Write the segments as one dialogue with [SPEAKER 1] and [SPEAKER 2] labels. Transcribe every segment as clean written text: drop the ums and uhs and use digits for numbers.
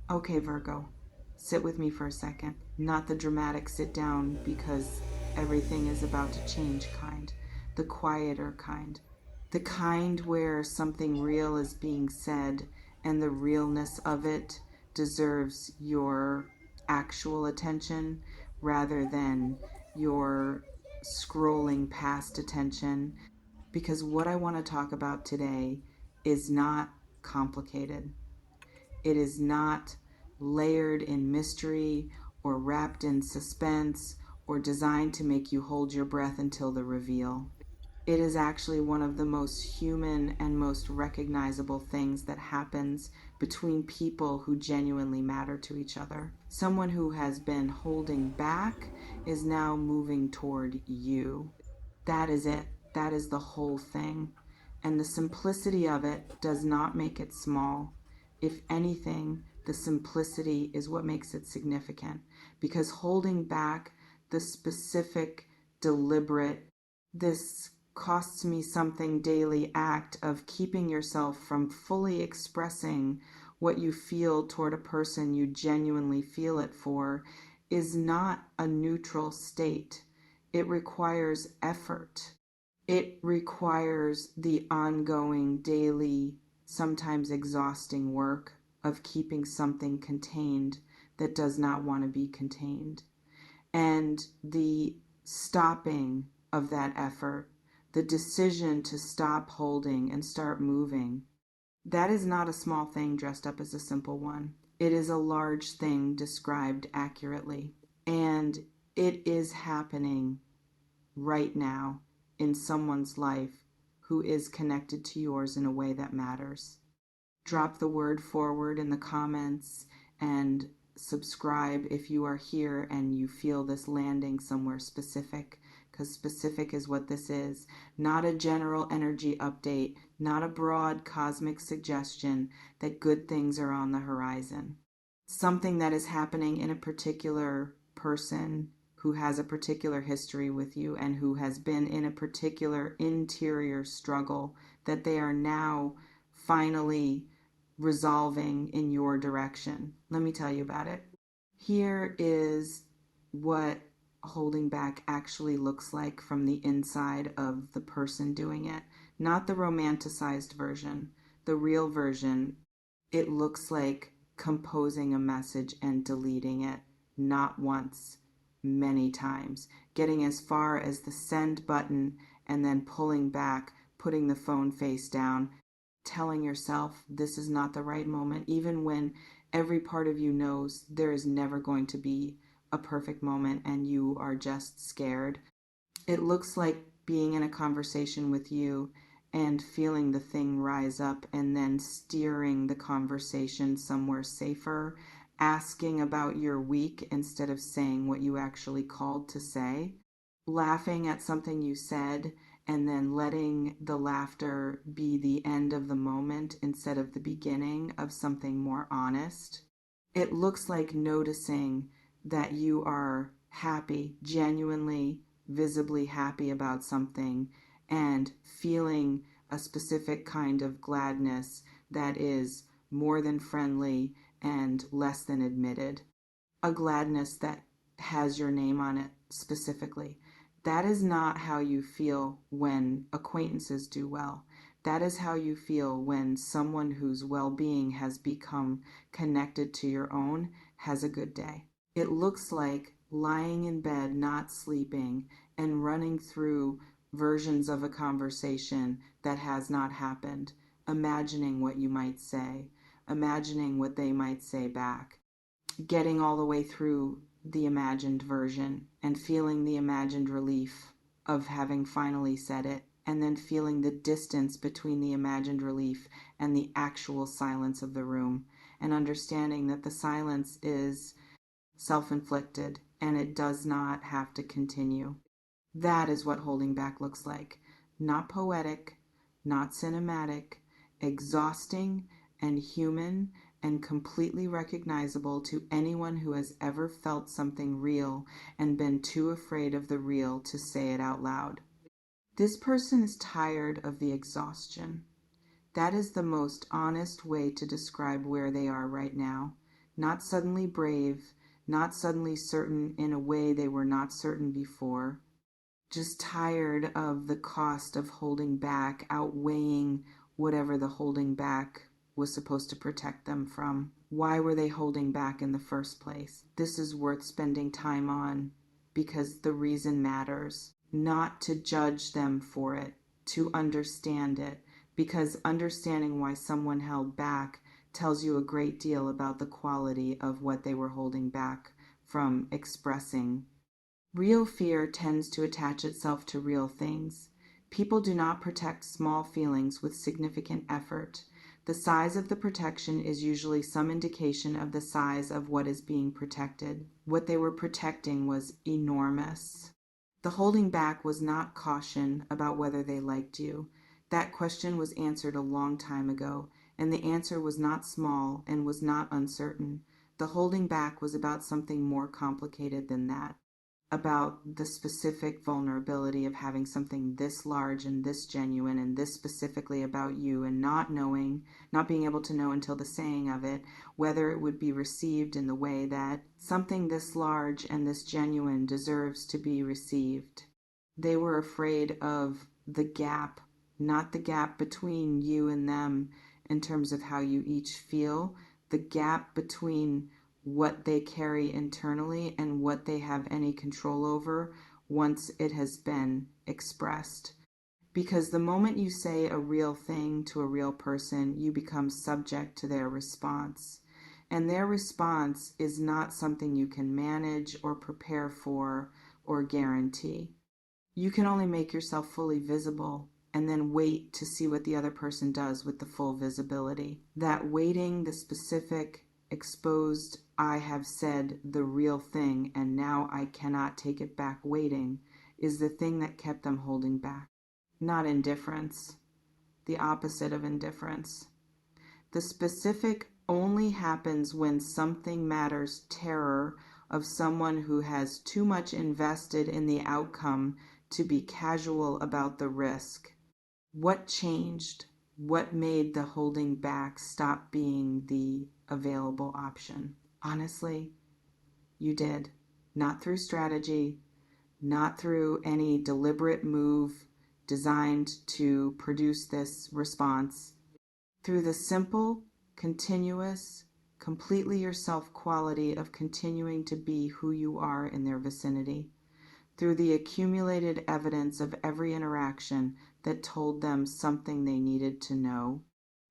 [SPEAKER 1] Okay, Virgo, sit with me for a second. Not the dramatic sit down because everything is about to change kind, the quieter kind. The kind where something real is being said and the realness of it deserves your actual attention rather than your scrolling past attention. Because what I want to talk about today is not complicated. It is not layered in mystery or wrapped in suspense or designed to make you hold your breath until the reveal. It is actually one of the most human and most recognizable things that happens between people who genuinely matter to each other. Someone who has been holding back is now moving toward you. That is it. That is the whole thing. And the simplicity of it does not make it small. If anything, the simplicity is what makes it significant because holding back the specific, deliberate, this costs me something daily act of keeping yourself from fully expressing what you feel toward a person you genuinely feel it for is not a neutral state. It requires effort. It requires the ongoing, daily, sometimes exhausting work of keeping something contained that does not want to be contained. And the stopping of that effort, the decision to stop holding and start moving, that is not a small thing dressed up as a simple one. It is a large thing described accurately. And it is happening right now in someone's life who is connected to yours in a way that matters. Drop the word forward in the comments and subscribe if you are here and you feel this landing somewhere specific, because specific is what this is. Not a general energy update, not a broad cosmic suggestion that good things are on the horizon. Something that is happening in a particular person who has a particular history with you and who has been in a particular interior struggle that they are now finally resolving in your direction. Let me tell you about it. Here is what holding back actually looks like from the inside of the person doing it, not the romanticized version, the real version. It looks like composing a message and deleting it, not once, many times, getting as far as the send button and then pulling back, putting the phone face down, telling yourself this is not the right moment, even when every part of you knows there is never going to be a perfect moment and you are just scared. It looks like being in a conversation with you and feeling the thing rise up and then steering the conversation somewhere safer, asking about your week instead of saying what you actually called to say, laughing at something you said and then letting the laughter be the end of the moment instead of the beginning of something more honest. It looks like noticing that you are happy, genuinely, visibly happy about something, and feeling a specific kind of gladness that is more than friendly and less than admitted. A gladness that has your name on it specifically. That is not how you feel when acquaintances do well. That is how you feel when someone whose well being has become connected to your own has a good day. It looks like lying in bed, not sleeping, and running through versions of a conversation that has not happened, imagining what you might say, imagining what they might say back, getting all the way through the imagined version and feeling the imagined relief of having finally said it, and then feeling the distance between the imagined relief and the actual silence of the room, and understanding that the silence is self inflicted and it does not have to continue. That is what holding back looks like. Not poetic, not cinematic, exhausting and human and completely recognizable to anyone who has ever felt something real and been too afraid of the real to say it out loud. This person is tired of the exhaustion. That is the most honest way to describe where they are right now. not suddenly brave, not suddenly certain in a way they were not certain before, just tired of the cost of holding back outweighing whatever the holding back was supposed to protect them from. Why were they holding back in the first place? This is worth spending time on because the reason matters. Not to judge them for it, to understand it, because understanding why someone held back tells you a great deal about the quality of what they were holding back from expressing. Real fear tends to attach itself to real things. People do not protect small feelings with significant effort. The size of the protection is usually some indication of the size of what is being protected. What they were protecting was enormous. The holding back was not caution about whether they liked you. That question was answered a long time ago, and the answer was not small and was not uncertain. The holding back was about something more complicated than that, about the specific vulnerability of having something this large and this genuine and this specifically about you, and not knowing, not being able to know until the saying of it, whether it would be received in the way that something this large and this genuine deserves to be received. They were afraid of the gap, not the gap between you and them in terms of how you each feel, the gap between what they carry internally and what they have any control over once it has been expressed. Because the moment you say a real thing to a real person, you become subject to their response. And their response is not something you can manage or prepare for or guarantee. You can only make yourself fully visible and then wait to see what the other person does with the full visibility. That waiting, the specific, exposed, I have said the real thing and now I cannot take it back waiting, is the thing that kept them holding back. Not indifference, the opposite of indifference. The specific only happens when something matters terror of someone who has too much invested in the outcome to be casual about the risk. What changed? What made the holding back stop being the available option? Honestly, you did. Not through strategy, not through any deliberate move designed to produce this response. Through the simple, continuous, completely yourself quality of continuing to be who you are in their vicinity. Through the accumulated evidence of every interaction that told them something they needed to know.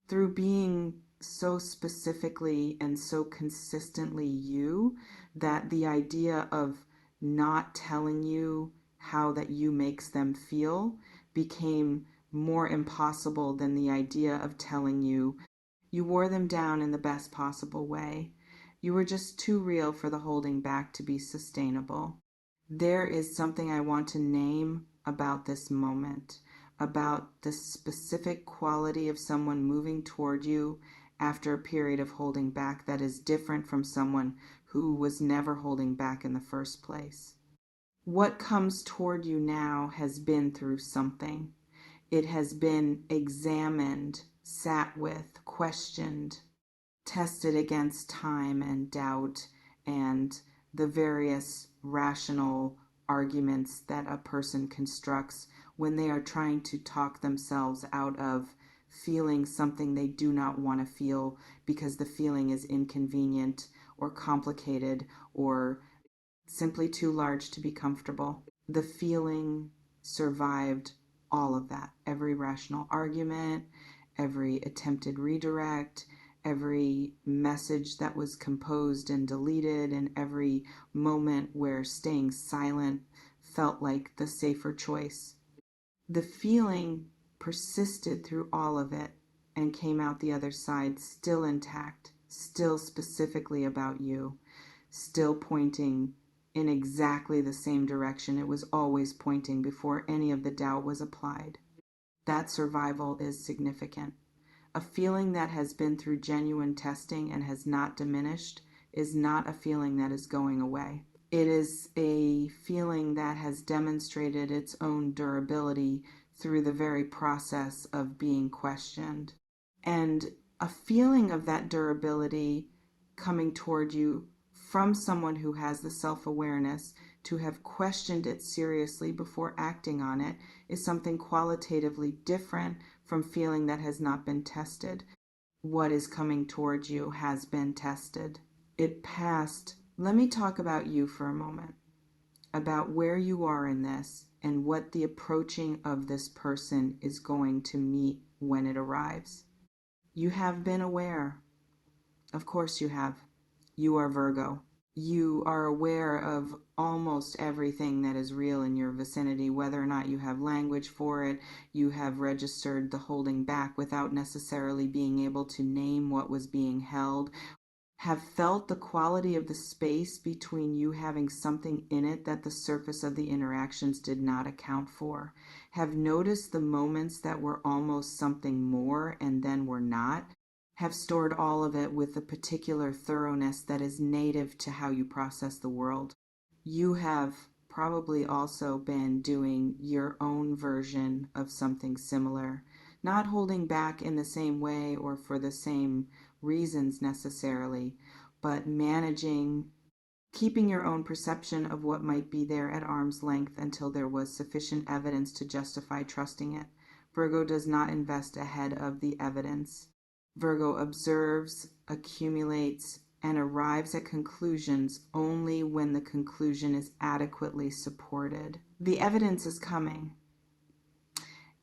[SPEAKER 1] Through being so specifically and so consistently you that the idea of not telling you how that you makes them feel became more impossible than the idea of telling you. You wore them down in the best possible way. You were just too real for the holding back to be sustainable. There is something I want to name about this moment, about the specific quality of someone moving toward you after a period of holding back that is different from someone who was never holding back in the first place. What comes toward you now has been through something. It has been examined, sat with, questioned, tested against time and doubt and the various rational arguments that a person constructs when they are trying to talk themselves out of feeling something they do not want to feel because the feeling is inconvenient or complicated or simply too large to be comfortable. The feeling survived all of that. Every rational argument, every attempted redirect, every message that was composed and deleted, and every moment where staying silent felt like the safer choice. The feeling persisted through all of it and came out the other side still intact, still specifically about you, still pointing in exactly the same direction it was always pointing before any of the doubt was applied. That survival is significant. A feeling that has been through genuine testing and has not diminished is not a feeling that is going away. It is a feeling that has demonstrated its own durability through the very process of being questioned. And a feeling of that durability coming toward you from someone who has the self-awareness to have questioned it seriously before acting on it is something qualitatively different from feeling that has not been tested. What is coming towards you has been tested. It passed. Let me talk about you for a moment, about where you are in this and what the approaching of this person is going to meet when it arrives. You have been aware. Of course you have. You are Virgo. You are aware of almost everything that is real in your vicinity, whether or not you have language for it. You have registered the holding back without necessarily being able to name what was being held. Have felt the quality of the space between you having something in it that the surface of the interactions did not account for. Have noticed the moments that were almost something more and then were not. Have stored all of it with a particular thoroughness that is native to how you process the world. You have probably also been doing your own version of something similar, not holding back in the same way or for the same reasons necessarily, but managing, keeping your own perception of what might be there at arm's length until there was sufficient evidence to justify trusting it. Virgo does not invest ahead of the evidence. Virgo observes, accumulates, and arrives at conclusions only when the conclusion is adequately supported. The evidence is coming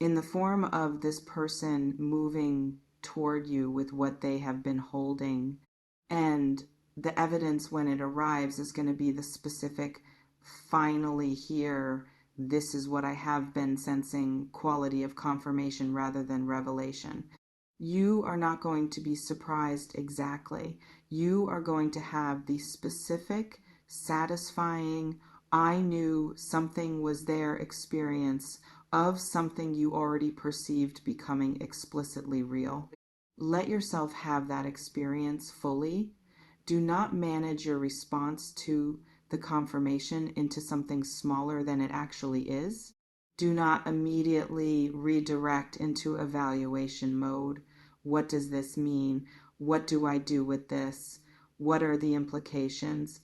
[SPEAKER 1] in the form of this person moving toward you with what they have been holding, and the evidence when it arrives is going to be the specific, finally here, this is what I have been sensing, quality of confirmation rather than revelation. You are not going to be surprised exactly. You are going to have the specific, satisfying, I knew something was there experience of something you already perceived becoming explicitly real. Let yourself have that experience fully. Do not manage your response to the confirmation into something smaller than it actually is. Do not immediately redirect into evaluation mode. What does this mean? What do I do with this? What are the implications?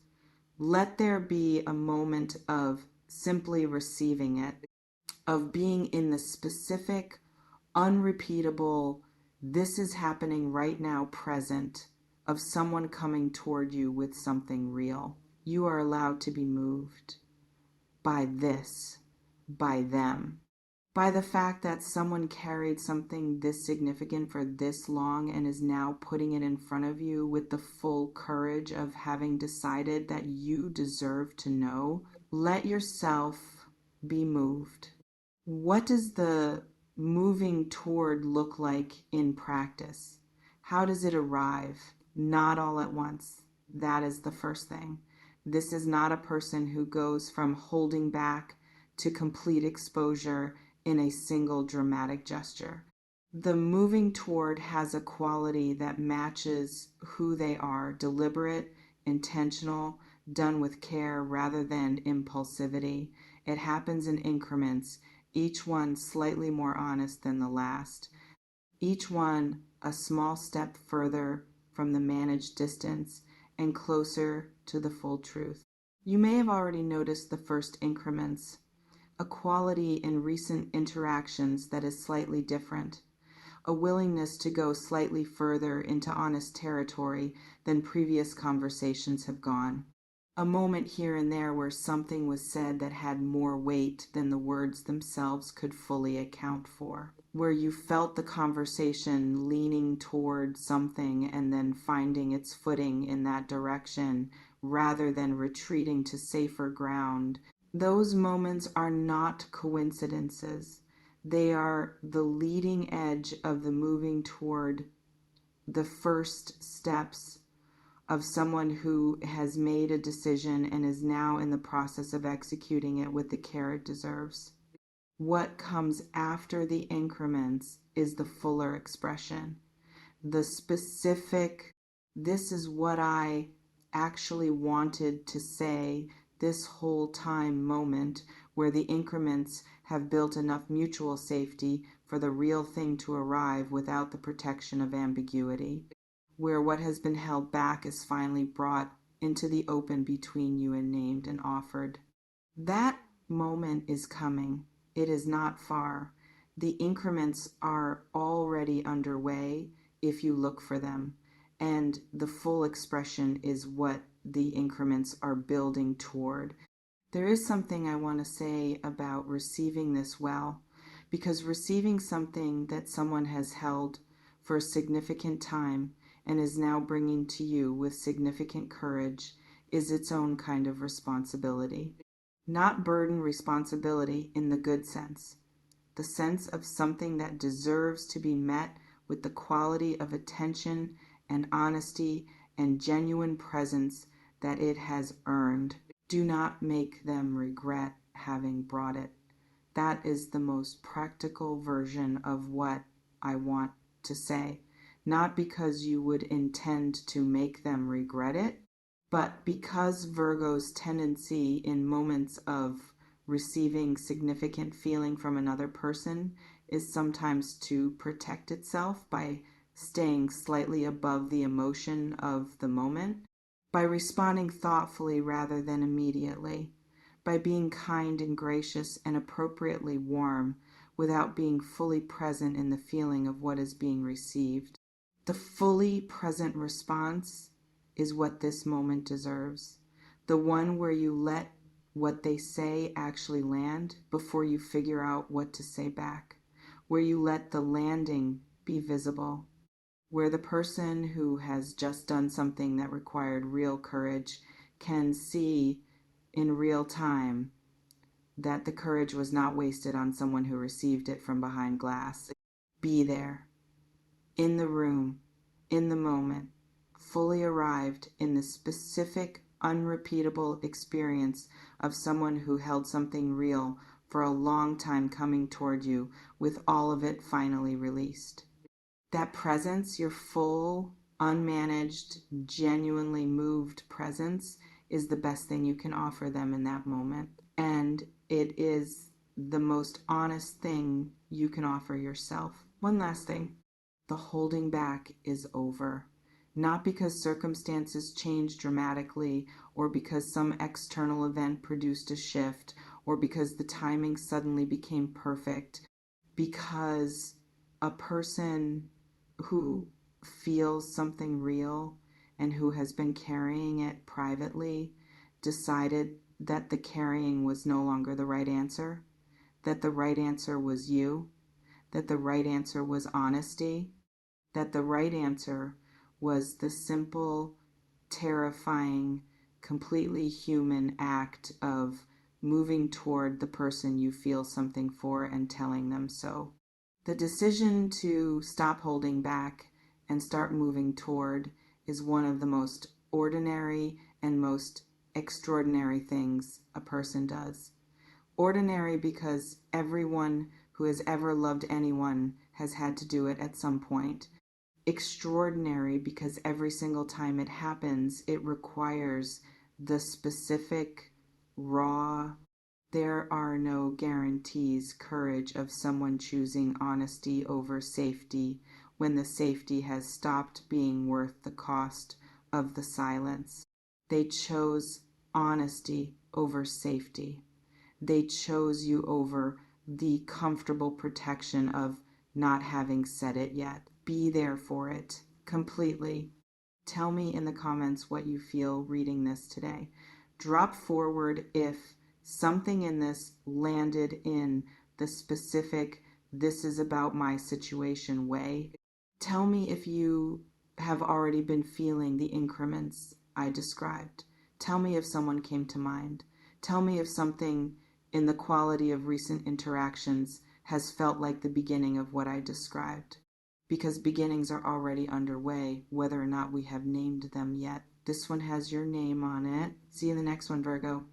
[SPEAKER 1] Let there be a moment of simply receiving it, of being in the specific, unrepeatable, this is happening right now present, of someone coming toward you with something real. You are allowed to be moved by this, by them, by the fact that someone carried something this significant for this long and is now putting it in front of you with the full courage of having decided that you deserve to know. Let yourself be moved. What does the moving toward look like in practice? How does it arrive? Not all at once. That is the first thing. This is not a person who goes from holding back to complete exposure in a single dramatic gesture. The moving toward has a quality that matches who they are, deliberate, intentional, done with care rather than impulsivity. It happens in increments, each one slightly more honest than the last. Each one a small step further from the managed distance and closer to the full truth. You may have already noticed the first increments, a quality in recent interactions that is slightly different, a willingness to go slightly further into honest territory than previous conversations have gone. A moment here and there where something was said that had more weight than the words themselves could fully account for, where you felt the conversation leaning toward something and then finding its footing in that direction rather than retreating to safer ground. Those moments are not coincidences. They are the leading edge of the moving toward the first steps of someone who has made a decision and is now in the process of executing it with the care it deserves. What comes after the increments is the fuller expression, the specific, this is what I actually wanted to say this whole time moment, where the increments have built enough mutual safety for the real thing to arrive without the protection of ambiguity. where what has been held back is finally brought into the open between you and named and offered. That moment is coming. It is not far. The increments are already underway if you look for them, and the full expression is what the increments are building toward. There is something I want to say about receiving this well, because receiving something that someone has held for a significant time and is now bringing to you with significant courage is its own kind of responsibility. Not burden responsibility in the good sense, the sense of something that deserves to be met with the quality of attention and honesty and genuine presence that it has earned. Do not make them regret having brought it. That is the most practical version of what I want to say. Not because you would intend to make them regret it, but because Virgo's tendency in moments of receiving significant feeling from another person is sometimes to protect itself by staying slightly above the emotion of the moment, by responding thoughtfully rather than immediately, by being kind and gracious and appropriately warm without being fully present in the feeling of what is being received. The fully present response is what this moment deserves. The one where you let what they say actually land before you figure out what to say back, where you let the landing be visible, where the person who has just done something that required real courage can see in real time that the courage was not wasted on someone who received it from behind glass. Be there, in the room, in the moment, fully arrived in the specific, unrepeatable experience of someone who held something real for a long time coming toward you with all of it finally released. That presence, your full, unmanaged, genuinely moved presence, is the best thing you can offer them in that moment. And it is the most honest thing you can offer yourself. One last thing. The holding back is over. Not because circumstances changed dramatically, or because some external event produced a shift, or because the timing suddenly became perfect, because a person who feels something real and who has been carrying it privately decided that the carrying was no longer the right answer, that the right answer was you, that the right answer was honesty, that the right answer was the simple, terrifying, completely human act of moving toward the person you feel something for and telling them so. The decision to stop holding back and start moving toward is one of the most ordinary and most extraordinary things a person does. Ordinary because everyone who has ever loved anyone has had to do it at some point. Extraordinary because every single time it happens, it requires the specific, raw, there are no guarantees courage of someone choosing honesty over safety when the safety has stopped being worth the cost of the silence. They chose honesty over safety. They chose you over the comfortable protection of not having said it yet. Be there for it completely. Tell me in the comments what you feel reading this today. Drop forward if something in this landed in the specific, this is about my situation way. Tell me if you have already been feeling the increments I described. Tell me if someone came to mind. Tell me if something in the quality of recent interactions has felt like the beginning of what I described. Because beginnings are already underway, whether or not we have named them yet. This one has your name on it. See you in the next one, Virgo.